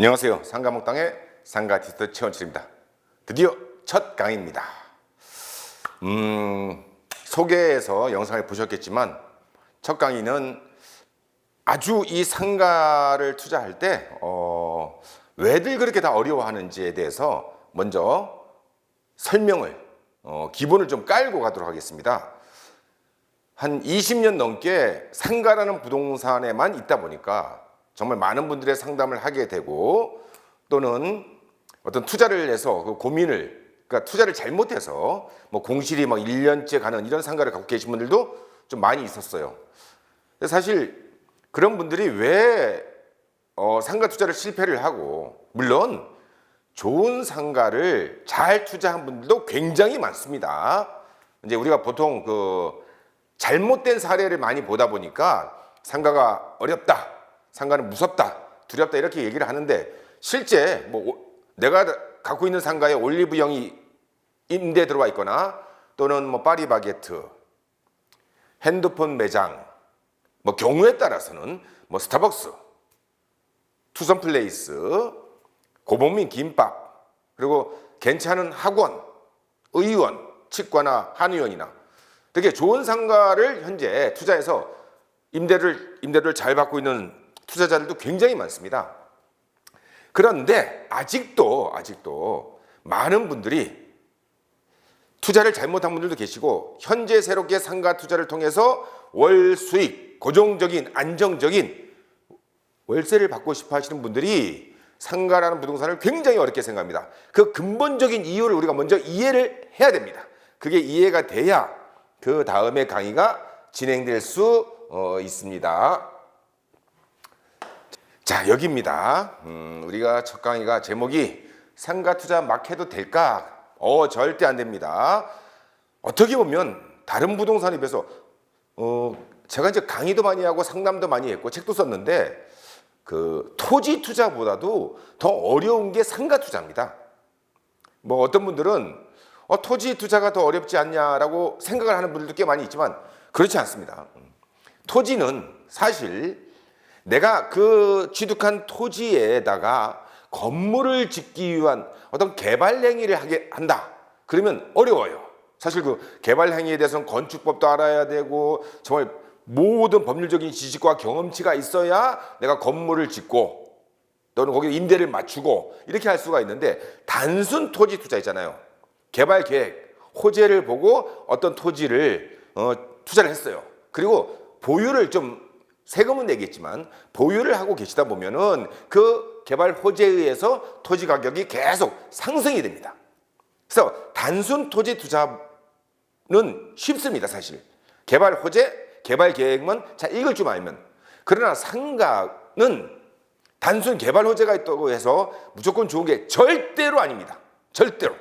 안녕하세요. 상가목당의 상가아티스트 최원철입니다. 드디어 첫 강의입니다. 소개에서 영상을 보셨겠지만 첫 강의는 아주 이 상가를 투자할 때 왜들 그렇게 다 어려워하는지에 대해서 먼저 설명을 기본을 좀 깔고 가도록 하겠습니다. 한 20년 넘게 상가라는 부동산에만 있다 보니까 정말 많은 분들의 상담을 하게 되고 또는 어떤 투자를 해서 그 고민을 그러니까 투자를 잘못해서 뭐 공실이 막 1년째 가는 이런 상가를 갖고 계신 분들도 좀 많이 있었어요. 사실 그런 분들이 왜 상가 투자를 실패를 하고 물론 좋은 상가를 잘 투자한 분들도 굉장히 많습니다. 이제 우리가 보통 그 잘못된 사례를 많이 보다 보니까 상가가 어렵다, 상가는 무섭다, 두렵다 이렇게 얘기를 하는데 실제 뭐 내가 갖고 있는 상가에 올리브영이 임대 들어와 있거나 또는 뭐 파리바게트, 핸드폰 매장, 뭐 경우에 따라서는 뭐 스타벅스, 투썸플레이스, 고봉민 김밥, 그리고 괜찮은 학원, 의원, 치과나 한의원이나 되게 좋은 상가를 현재 투자해서 임대를 잘 받고 있는 투자자들도 굉장히 많습니다. 그런데 아직도 많은 분들이 투자를 잘못한 분들도 계시고 현재 새롭게 상가 투자를 통해서 월 수익, 고정적인 안정적인 월세를 받고 싶어 하시는 분들이 상가라는 부동산을 굉장히 어렵게 생각합니다. 그 근본적인 이유를 우리가 먼저 이해를 해야 됩니다. 그게 이해가 돼야 그 다음에 강의가 진행될 수 있습니다. 자, 여기입니다. 우리가 첫 강의가 제목이 상가 투자 막 해도 될까? 절대 안 됩니다. 어떻게 보면 다른 부동산에 비해서 제가 이제 강의도 많이 하고 상담도 많이 했고 책도 썼는데 그 토지 투자보다도 더 어려운 게 상가 투자입니다. 뭐 어떤 분들은 토지 투자가 더 어렵지 않냐라고 생각을 하는 분들도 꽤 많이 있지만 그렇지 않습니다. 토지는 사실 내가 그 취득한 토지에다가 건물을 짓기 위한 어떤 개발 행위를 하게 한다. 그러면 어려워요. 사실 그 개발 행위에 대해서는 건축법도 알아야 되고 정말 모든 법률적인 지식과 경험치가 있어야 내가 건물을 짓고 또는 거기에 임대를 맞추고 이렇게 할 수가 있는데 단순 토지 투자 있잖아요. 개발 계획, 호재를 보고 어떤 토지를 투자를 했어요. 그리고 보유를 좀 세금은 내겠지만 보유를 하고 계시다 보면은 그 개발 호재에 의해서 토지 가격이 계속 상승이 됩니다. 그래서 단순 토지 투자는 쉽습니다, 사실. 개발 호재, 개발 계획만 잘 읽을 줄 알면. 그러나 상가는 단순 개발 호재가 있다고 해서 무조건 좋은 게 절대로 아닙니다. 절대로.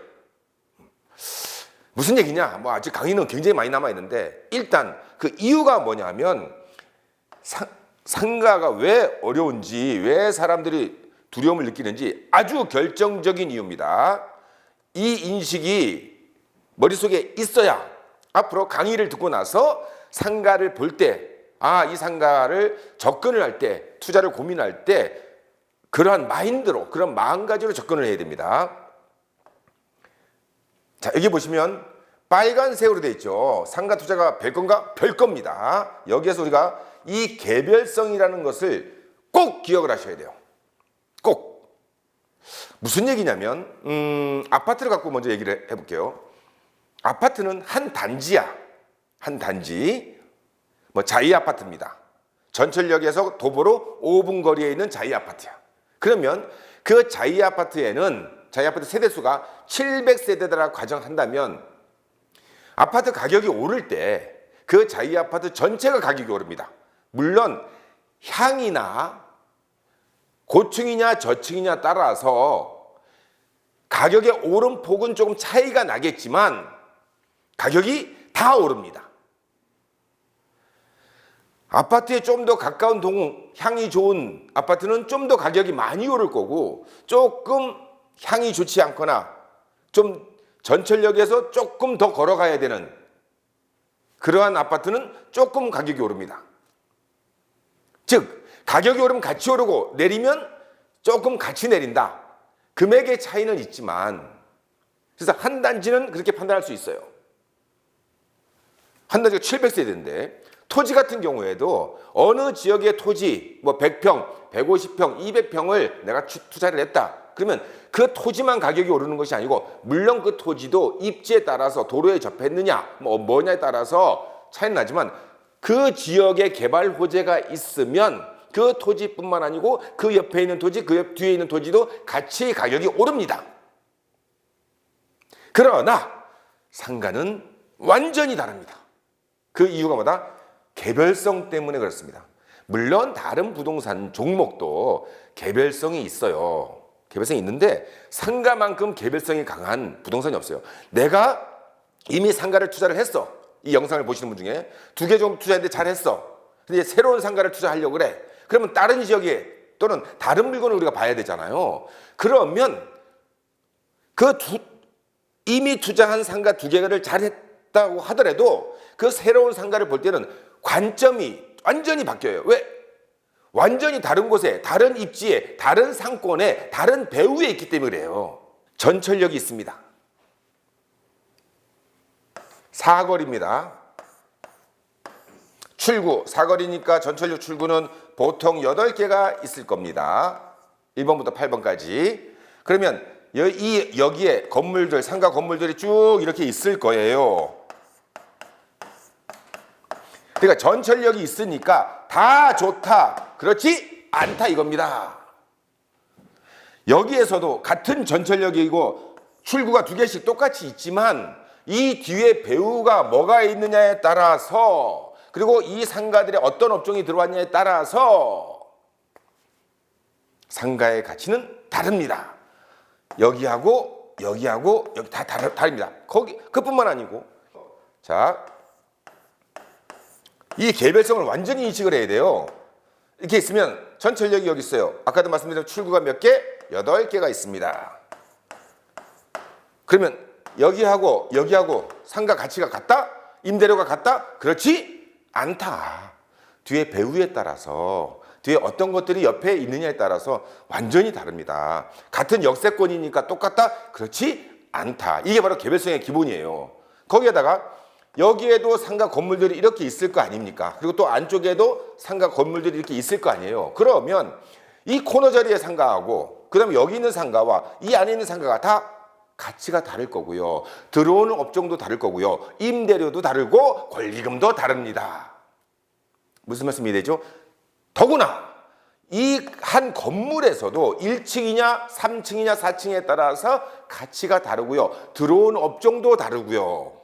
무슨 얘기냐? 뭐 아직 강의는 굉장히 많이 남아 있는데 일단 그 이유가 뭐냐 하면 상가가 왜 어려운지, 왜 사람들이 두려움을 느끼는지 아주 결정적인 이유입니다. 이 인식이 머릿속에 있어야 앞으로 강의를 듣고 나서 상가를 볼 때, 이 상가를 접근을 할 때, 투자를 고민할 때 그러한 마인드로, 그런 마음가짐으로 접근을 해야 됩니다. 자, 여기 보시면 빨간색으로 되어 있죠. 상가 투자가 별 건가? 별 겁니다. 여기에서 우리가 이 개별성이라는 것을 꼭 기억을 하셔야 돼요. 꼭. 무슨 얘기냐면 아파트를 갖고 먼저 얘기를 해볼게요. 아파트는 한 단지야. 한 단지. 뭐 자이 아파트입니다. 전철역에서 도보로 5분 거리에 있는 자이 아파트야. 그러면 그 자이 아파트에는 자이 아파트 세대수가 700세대다라고 가정한다면 아파트 가격이 오를 때 그 자이 아파트 전체가 가격이 오릅니다. 물론 향이나 고층이냐 저층이냐 따라서 가격의 오름폭은 조금 차이가 나겠지만 가격이 다 오릅니다. 아파트에 좀 더 가까운 향이 좋은 아파트는 좀 더 가격이 많이 오를 거고 조금 향이 좋지 않거나 좀 전철역에서 조금 더 걸어가야 되는 그러한 아파트는 조금 가격이 오릅니다. 즉 가격이 오르면 같이 오르고 내리면 조금 같이 내린다. 금액의 차이는 있지만, 그래서 한 단지는 그렇게 판단할 수 있어요. 한 단지가 700세대인데 토지 같은 경우에도 어느 지역의 토지 뭐 100평, 150평, 200평을 내가 투자를 했다. 그러면 그 토지만 가격이 오르는 것이 아니고 물론 그 토지도 입지에 따라서 도로에 접했느냐 뭐냐에 따라서 차이는 나지만 그 지역에 개발 호재가 있으면 그 토지뿐만 아니고 그 옆에 있는 토지, 그 옆 뒤에 있는 토지도 같이 가격이 오릅니다. 그러나 상가는 완전히 다릅니다. 그 이유가 뭐다? 개별성 때문에 그렇습니다. 물론 다른 부동산 종목도 개별성이 있어요. 개별성이 있는데 상가만큼 개별성이 강한 부동산이 없어요. 내가 이미 상가를 투자를 했어. 이 영상을 보시는 분 중에 2개 정도 투자했는데 잘했어. 근데 새로운 상가를 투자하려고 그래. 그러면 다른 지역에 또는 다른 물건을 우리가 봐야 되잖아요. 그러면 이미 투자한 상가 2개를 잘했다고 하더라도 그 새로운 상가를 볼 때는 관점이 완전히 바뀌어요. 왜? 완전히 다른 곳에, 다른 입지에, 다른 상권에, 다른 배후에 있기 때문에 그래요. 전철역이 있습니다. 사거리입니다. 출구, 사거리니까 전철역 출구는 보통 8개가 있을 겁니다. 1번부터 8번까지. 그러면 여기에 건물들, 상가 건물들이 쭉 이렇게 있을 거예요. 그러니까 전철역이 있으니까 다 좋다, 그렇지 않다 이겁니다. 여기에서도 같은 전철역이고 출구가 2개씩 똑같이 있지만 이 뒤에 배후가 뭐가 있느냐에 따라서 그리고 이 상가들의 어떤 업종이 들어왔냐에 따라서 상가의 가치는 다릅니다. 여기하고 여기 다 다릅니다. 그뿐만 아니고 자, 이 개별성을 완전히 인식을 해야 돼요. 이렇게 있으면 전철역이 여기 있어요. 아까도 말씀드린 출구가 몇 개? 8개가 있습니다. 그러면 여기하고 상가 가치가 같다? 임대료가 같다? 그렇지 않다. 뒤에 배후에 따라서 뒤에 어떤 것들이 옆에 있느냐에 따라서 완전히 다릅니다. 같은 역세권이니까 똑같다? 그렇지 않다. 이게 바로 개별성의 기본이에요. 거기에다가 여기에도 상가 건물들이 이렇게 있을 거 아닙니까? 그리고 또 안쪽에도 상가 건물들이 이렇게 있을 거 아니에요. 그러면 이 코너 자리의 상가하고 그다음에 여기 있는 상가와 이 안에 있는 상가가 다 가치가 다를 거고요. 들어오는 업종도 다를 거고요. 임대료도 다르고 권리금도 다릅니다. 무슨 말씀이 되죠? 더구나 이 한 건물에서도 1층이냐 3층이냐 4층에 따라서 가치가 다르고요. 들어오는 업종도 다르고요.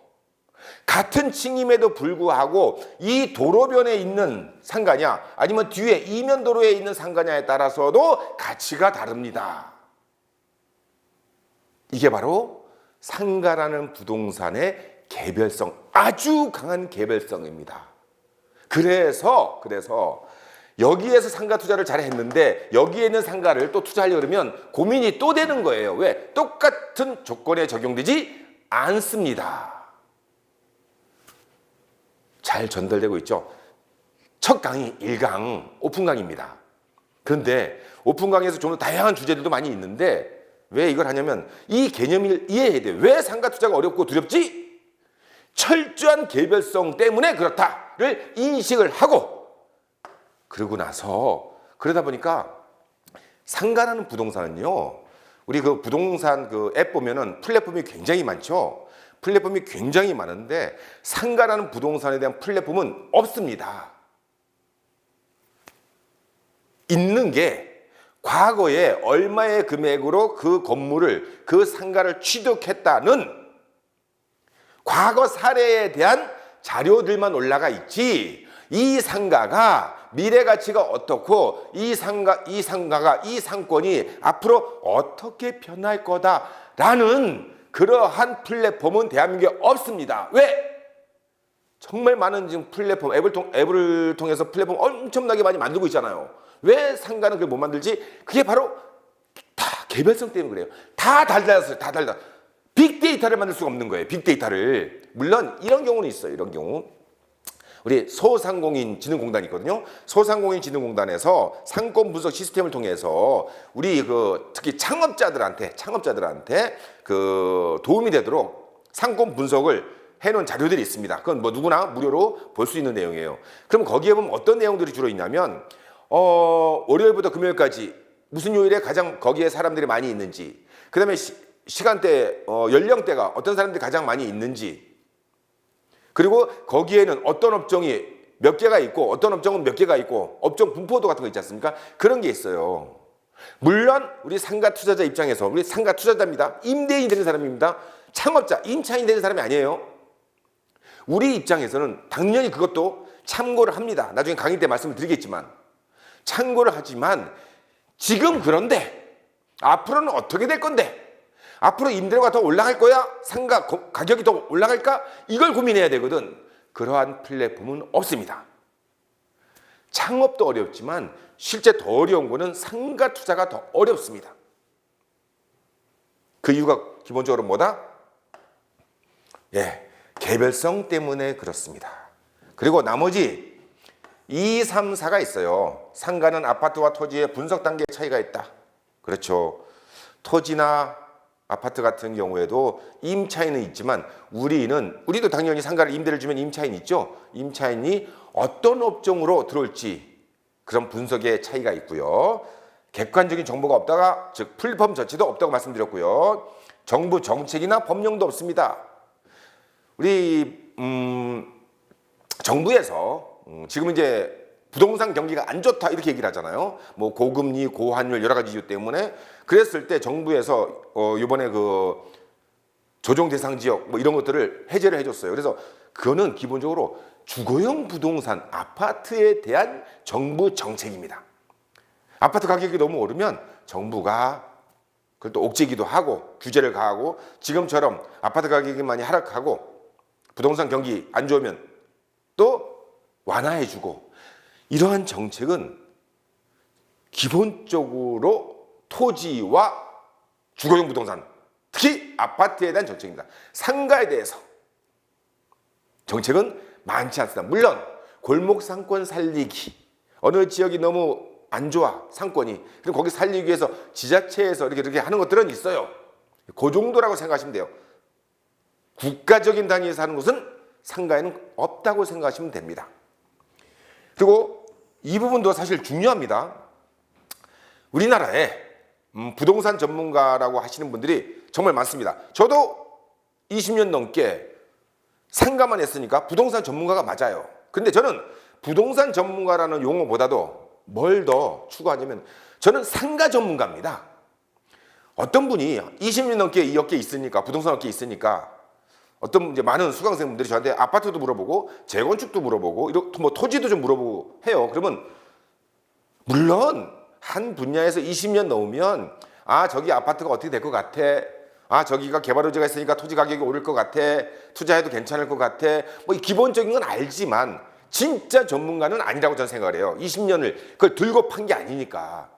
같은 층임에도 불구하고 이 도로변에 있는 상가냐 아니면 뒤에 이면도로에 있는 상가냐에 따라서도 가치가 다릅니다. 이게 바로 상가라는 부동산의 개별성, 아주 강한 개별성입니다. 그래서 여기에서 상가 투자를 잘 했는데 여기에 있는 상가를 또 투자하려고 그러면 고민이 또 되는 거예요. 왜? 똑같은 조건에 적용되지 않습니다. 잘 전달되고 있죠? 첫 강의 1강 오픈 강의입니다. 그런데 오픈 강의에서 좀 더 다양한 주제들도 많이 있는데 왜 이걸 하냐면 이 개념을 이해해야 돼요. 왜 상가 투자가 어렵고 두렵지? 철저한 개별성 때문에 그렇다를 인식을 하고 그러고 나서 그러다 보니까 상가라는 부동산은요. 우리 그 부동산 그 앱 보면은 플랫폼이 굉장히 많죠. 플랫폼이 굉장히 많은데 상가라는 부동산에 대한 플랫폼은 없습니다. 있는 게 과거에 얼마의 금액으로 그 건물을 그 상가를 취득했다는 과거 사례에 대한 자료들만 올라가 있지 이 상가가 미래 가치가 어떻고 이 상가가 이 상권이 앞으로 어떻게 변할 거다라는 그러한 플랫폼은 대한민국에 없습니다. 왜? 정말 많은 지금 플랫폼 앱을 통해서 플랫폼 엄청나게 많이 만들고 있잖아요. 왜 상가는 그걸 못 만들지? 그게 바로 다 개별성 때문에 그래요. 다 달라졌어요. 다 달라. 빅데이터를 만들 수가 없는 거예요. 빅데이터를. 물론 이런 경우는 있어요. 이런 경우. 우리 소상공인진흥공단이 있거든요. 소상공인진흥공단에서 상권 분석 시스템을 통해서 우리 특히 창업자들한테 도움이 되도록 상권 분석을 해놓은 자료들이 있습니다. 그건 뭐 누구나 무료로 볼 수 있는 내용이에요. 그럼 거기에 보면 어떤 내용들이 주로 있냐면 월요일부터 금요일까지 무슨 요일에 가장 거기에 사람들이 많이 있는지, 그 다음에 시간대, 연령대가 어떤 사람들이 가장 많이 있는지, 그리고 거기에는 어떤 업종이 몇 개가 있고 어떤 업종은 몇 개가 있고 업종 분포도 같은 거 있지 않습니까? 그런 게 있어요. 물론 우리 상가 투자자 입장에서, 우리 상가 투자자입니다. 임대인이 되는 사람입니다. 창업자, 임차인이 되는 사람이 아니에요. 우리 입장에서는 당연히 그것도 참고를 합니다. 나중에 강의 때 말씀을 드리겠지만 참고를 하지만 지금 그런데 앞으로는 어떻게 될 건데, 앞으로 임대료가 더 올라갈 거야? 상가 가격이 더 올라갈까? 이걸 고민해야 되거든. 그러한 플랫폼은 없습니다. 창업도 어렵지만 실제 더 어려운 거는 상가 투자가 더 어렵습니다. 그 이유가 기본적으로 뭐다? 개별성 때문에 그렇습니다. 그리고 나머지 2, 3, 4가 있어요. 상가는 아파트와 토지의 분석 단계의 차이가 있다. 그렇죠. 토지나 아파트 같은 경우에도 임차인은 있지만 우리도 당연히 상가를 임대를 주면 임차인이 있죠. 임차인이 어떤 업종으로 들어올지 그런 분석의 차이가 있고요. 객관적인 정보가 없다가, 즉 플랫폼 자체도 없다고 말씀드렸고요. 정부 정책이나 법령도 없습니다. 우리 정부에서 지금 이제 부동산 경기가 안 좋다 이렇게 얘기를 하잖아요. 뭐 고금리, 고환율 여러 가지 이유 때문에. 그랬을 때 정부에서 이번에 조정 대상 지역 뭐 이런 것들을 해제를 해줬어요. 그래서 그거는 기본적으로 주거용 부동산 아파트에 대한 정부 정책입니다. 아파트 가격이 너무 오르면 정부가 그걸 또 옥죄기도 하고 규제를 가하고, 지금처럼 아파트 가격이 많이 하락하고 부동산 경기 안 좋으면 또 완화해주고, 이러한 정책은 기본적으로 토지와 주거용 부동산, 특히 아파트에 대한 정책입니다. 상가에 대해서 정책은 많지 않습니다. 물론 골목 상권 살리기, 어느 지역이 너무 안 좋아 상권이, 그럼 거기 살리기 위해서 지자체에서 이렇게 하는 것들은 있어요. 그 정도라고 생각하시면 돼요. 국가적인 단위에서 하는 것은 상가에는 없다고 생각하시면 됩니다. 그리고 이 부분도 사실 중요합니다. 우리나라에 부동산 전문가라고 하시는 분들이 정말 많습니다. 저도 20년 넘게 상가만 했으니까 부동산 전문가가 맞아요. 근데 저는 부동산 전문가라는 용어보다도 뭘 더 추구하냐면 저는 상가 전문가입니다. 어떤 분이 20년 넘게 이 업계에 있으니까, 부동산 업계에 있으니까 어떤 이제 많은 수강생분들이 저한테 아파트도 물어보고 재건축도 물어보고 뭐 토지도 좀 물어보고 해요. 그러면 물론 한 분야에서 20년 넘으면 저기 아파트가 어떻게 될 것 같아, 저기가 개발 의지가 있으니까 토지 가격이 오를 것 같아, 투자해도 괜찮을 것 같아, 뭐 기본적인 건 알지만 진짜 전문가는 아니라고 저는 생각을 해요. 20년을 그걸 들고 판 게 아니니까.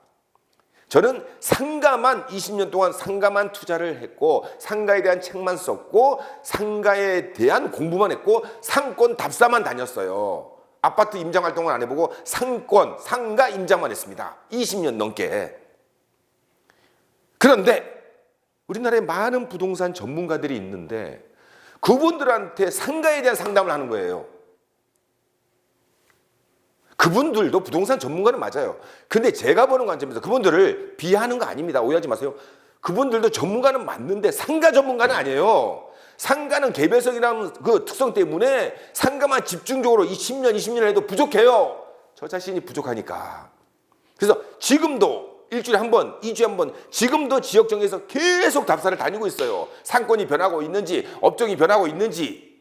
저는 상가만 20년 동안 상가만 투자를 했고, 상가에 대한 책만 썼고, 상가에 대한 공부만 했고, 상권 답사만 다녔어요. 아파트 임장 활동을 안 해보고 상가 임장만 했습니다. 20년 넘게. 그런데 우리나라에 많은 부동산 전문가들이 있는데 그분들한테 상가에 대한 상담을 하는 거예요. 그분들도 부동산 전문가는 맞아요. 근데 제가 보는 관점에서 그분들을 비하하는 거 아닙니다. 오해하지 마세요. 그분들도 전문가는 맞는데 상가 전문가는 아니에요. 상가는 개별성이라는 그 특성 때문에 상가만 집중적으로 20년을 해도 부족해요. 저 자신이 부족하니까. 그래서 지금도 일주일에 한 번, 2주에 한 번, 지금도 지역 정에서 계속 답사를 다니고 있어요. 상권이 변하고 있는지, 업종이 변하고 있는지.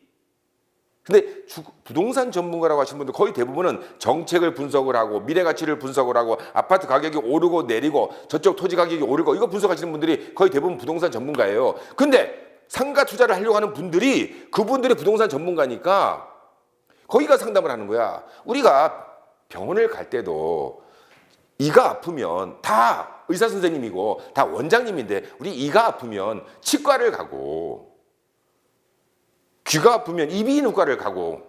근데 부동산 전문가라고 하시는 분들 거의 대부분은 정책을 분석을 하고 미래 가치를 분석을 하고 아파트 가격이 오르고 내리고 저쪽 토지 가격이 오르고 이거 분석하시는 분들이 거의 대부분 부동산 전문가예요. 근데 상가 투자를 하려고 하는 분들이 그분들이 부동산 전문가니까 거기가 상담을 하는 거야. 우리가 병원을 갈 때도 이가 아프면 다 의사 선생님이고 다 원장님인데 우리 이가 아프면 치과를 가고 귀가 아프면 이비인후과를 가고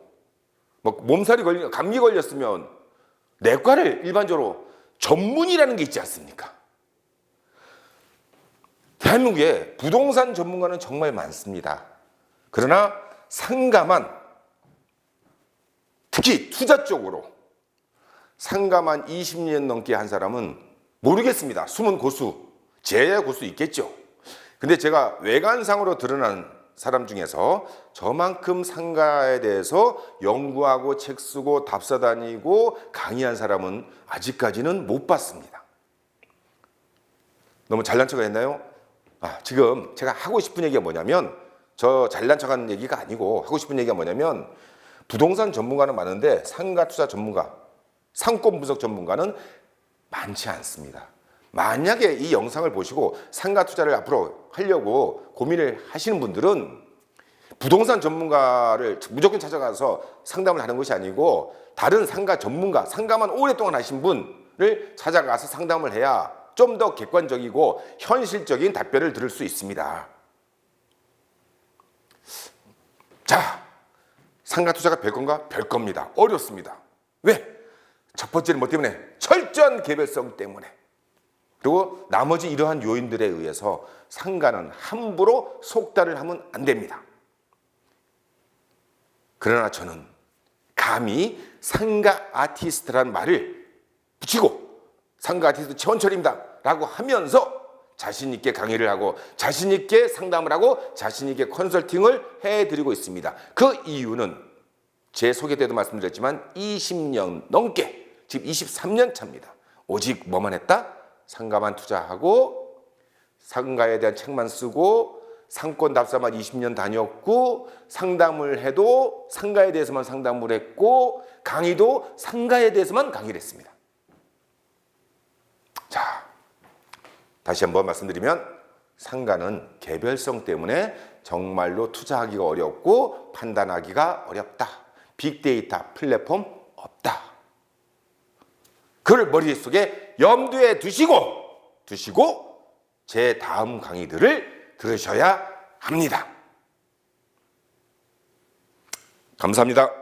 뭐 몸살이 감기 걸렸으면 내과를 일반적으로 전문이라는 게 있지 않습니까? 대한민국에 부동산 전문가는 정말 많습니다. 그러나 상가만, 특히 투자 쪽으로 상가만 20년 넘게 한 사람은 모르겠습니다. 숨은 고수, 제야 고수 있겠죠. 근데 제가 외관상으로 드러난 사람 중에서 저만큼 상가에 대해서 연구하고 책 쓰고 답사 다니고 강의한 사람은 아직까지는 못 봤습니다. 너무 잘난 척을 했나요? 지금 제가 하고 싶은 얘기가 뭐냐면, 저 잘난 척하는 얘기가 아니고 하고 싶은 얘기가 뭐냐면, 부동산 전문가는 많은데 상가 투자 전문가, 상권 분석 전문가는 많지 않습니다. 만약에 이 영상을 보시고 상가 투자를 앞으로 하려고 고민을 하시는 분들은 부동산 전문가를 무조건 찾아가서 상담을 하는 것이 아니고 다른 상가 전문가, 상가만 오랫동안 하신 분을 찾아가서 상담을 해야 좀 더 객관적이고 현실적인 답변을 들을 수 있습니다. 자, 상가 투자가 별 건가? 별 겁니다. 어렵습니다. 왜? 첫 번째는 뭐 때문에? 철저한 개별성 때문에. 그리고 나머지 이러한 요인들에 의해서 상가는 함부로 속달을 하면 안 됩니다. 그러나 저는 감히 상가 아티스트라는 말을 붙이고 상가 아티스트 최원철입니다 라고 하면서 자신 있게 강의를 하고 자신 있게 상담을 하고 자신 있게 컨설팅을 해드리고 있습니다. 그 이유는 제 소개 때도 말씀드렸지만 20년 넘게, 지금 23년 차입니다. 오직 뭐만 했다? 상가만 투자하고 상가에 대한 책만 쓰고 상권 답사만 20년 다녔고 상담을 해도 상가에 대해서만 상담을 했고 강의도 상가에 대해서만 강의를 했습니다. 자, 다시 한번 말씀드리면 상가는 개별성 때문에 정말로 투자하기가 어렵고 판단하기가 어렵다. 빅데이터 플랫폼 없다. 그걸 머릿속에 염두에 두시고 제 다음 강의들을 들으셔야 합니다. 감사합니다.